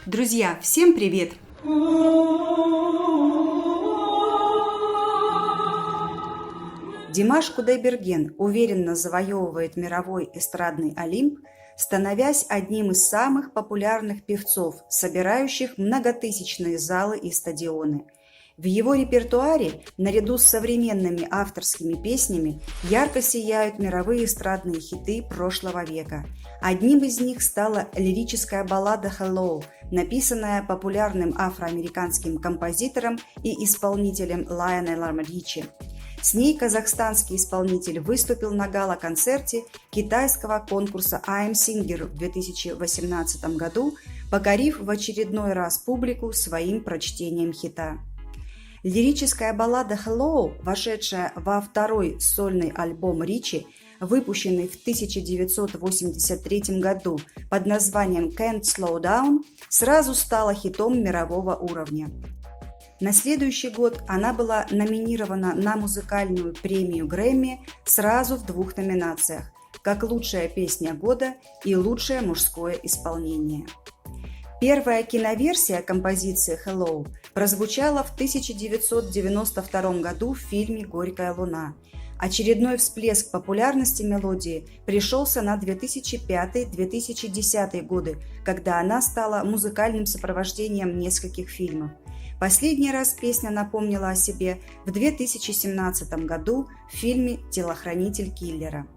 Друзья, всем привет! Димаш Кудайберген уверенно завоевывает мировой эстрадный Олимп, становясь одним из самых популярных певцов, собирающих многотысячные залы и стадионы. В его репертуаре, наряду с современными авторскими песнями, ярко сияют мировые эстрадные хиты прошлого века. Одним из них стала лирическая баллада «Hello», написанная популярным афроамериканским композитором и исполнителем Лайонелом Ричи. С ней казахстанский исполнитель выступил на гала-концерте китайского конкурса I'm Singer в 2018 году, покорив в очередной раз публику своим прочтением хита. Лирическая баллада «Hello», вошедшая во второй сольный альбом Ричи, выпущенный в 1983 году под названием «Can't Slow Down», сразу стала хитом мирового уровня. На следующий год она была номинирована на музыкальную премию Грэмми сразу в двух номинациях – как лучшая песня года и лучшее мужское исполнение. Первая киноверсия композиции «Hello» прозвучала в 1992 году в фильме «Горькая луна». Очередной всплеск популярности мелодии пришелся на 2005-2010 годы, когда она стала музыкальным сопровождением нескольких фильмов. Последний раз песня напомнила о себе в 2017 году в фильме «Телохранитель киллера».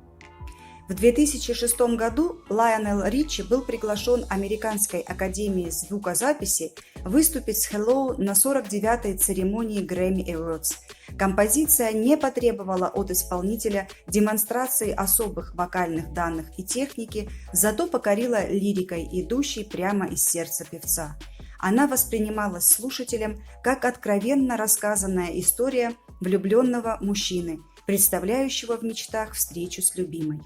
В 2006 году Лайонел Ричи был приглашен Американской академией звукозаписи выступить с «Hello» на 49-й церемонии Grammy Awards. Композиция не потребовала от исполнителя демонстрации особых вокальных данных и техники, зато покорила лирикой, идущей прямо из сердца певца. Она воспринималась слушателем как откровенно рассказанная история влюбленного мужчины, представляющего в мечтах встречу с любимой.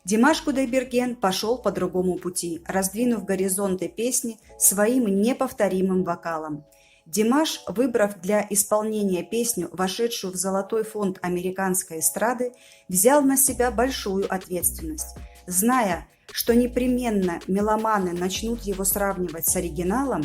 Димаш Кудайберген пошел по другому пути, раздвинув горизонты песни своим неповторимым вокалом. Димаш, выбрав для исполнения песню, вошедшую в золотой фонд американской эстрады, взял на себя большую ответственность. Зная, что непременно меломаны начнут его сравнивать с оригиналом,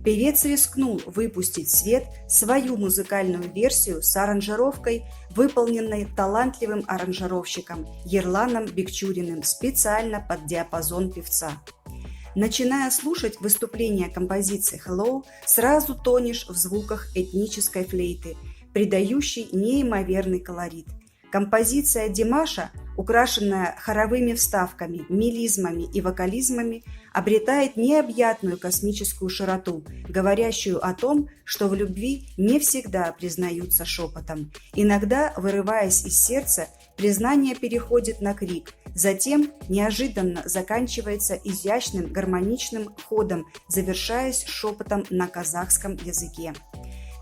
певец рискнул выпустить в свет свою музыкальную версию с аранжировкой, выполненной талантливым аранжировщиком Ерланом Бекчуриным специально под диапазон певца. Начиная слушать выступление композиции «Hello», сразу тонешь в звуках этнической флейты, придающей неимоверный колорит. Композиция Димаша, украшенная хоровыми вставками, мелизмами и вокализмами, обретает необъятную космическую широту, говорящую о том, что в любви не всегда признаются шепотом. Иногда, вырываясь из сердца, признание переходит на крик, затем неожиданно заканчивается изящным гармоничным ходом, завершаясь шепотом на казахском языке.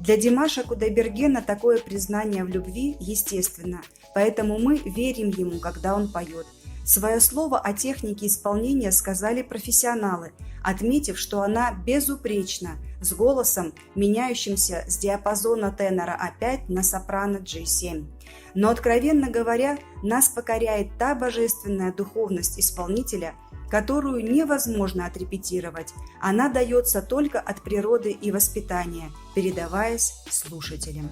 Для Димаша Кудайбергена такое признание в любви естественно, поэтому мы верим ему, когда он поет. Свое слово о технике исполнения сказали профессионалы, отметив, что она безупречна, с голосом, меняющимся с диапазона тенора А5 на сопрано G7. Но, откровенно говоря, нас покоряет та божественная духовность исполнителя, которую невозможно отрепетировать, она дается только от природы и воспитания, передаваясь слушателям.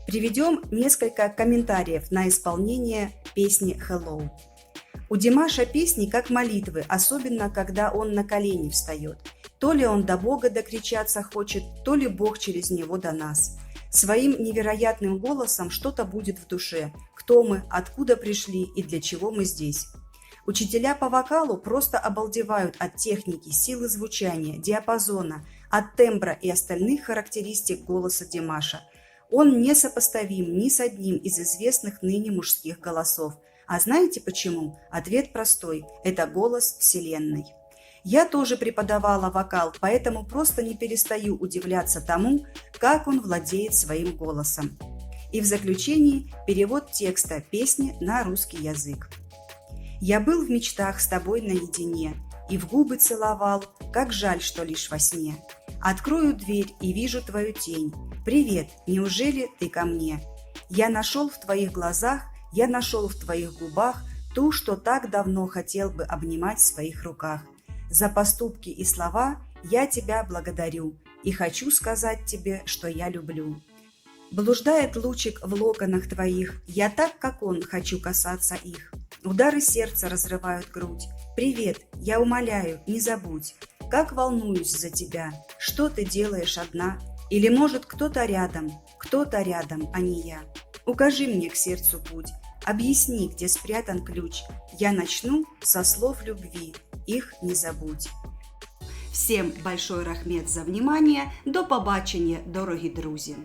Приведем несколько комментариев на исполнение песни «Hello». У Димаша песни как молитвы, особенно когда он на колени встает. То ли он до Бога докричаться хочет, то ли Бог через него до нас. Своим невероятным голосом что-то будет в душе, кто мы, откуда пришли и для чего мы здесь. Учителя по вокалу просто обалдевают от техники, силы звучания, диапазона, от тембра и остальных характеристик голоса Димаша. Он несопоставим ни с одним из известных ныне мужских голосов. А знаете почему? Ответ простой – это голос Вселенной. Я тоже преподавала вокал, поэтому просто не перестаю удивляться тому, как он владеет своим голосом. И в заключении перевод текста песни на русский язык. Я был в мечтах с тобой наедине и в губы целовал, как жаль, что лишь во сне. Открою дверь и вижу твою тень. Привет, неужели ты ко мне? Я нашел в твоих глазах Я нашел в твоих губах ту, что так давно хотел бы обнимать в своих руках. За поступки и слова я тебя благодарю и хочу сказать тебе, что я люблю. Блуждает лучик в локонах твоих, я так, как он, хочу касаться их. Удары сердца разрывают грудь. Привет, я умоляю, не забудь, как волнуюсь за тебя, что ты делаешь одна. Или, может, кто-то рядом, а не я. Укажи мне к сердцу путь, объясни, где спрятан ключ. Я начну со слов любви, их не забудь. Всем большой рахмет за внимание. До побачення, дорогі друзі!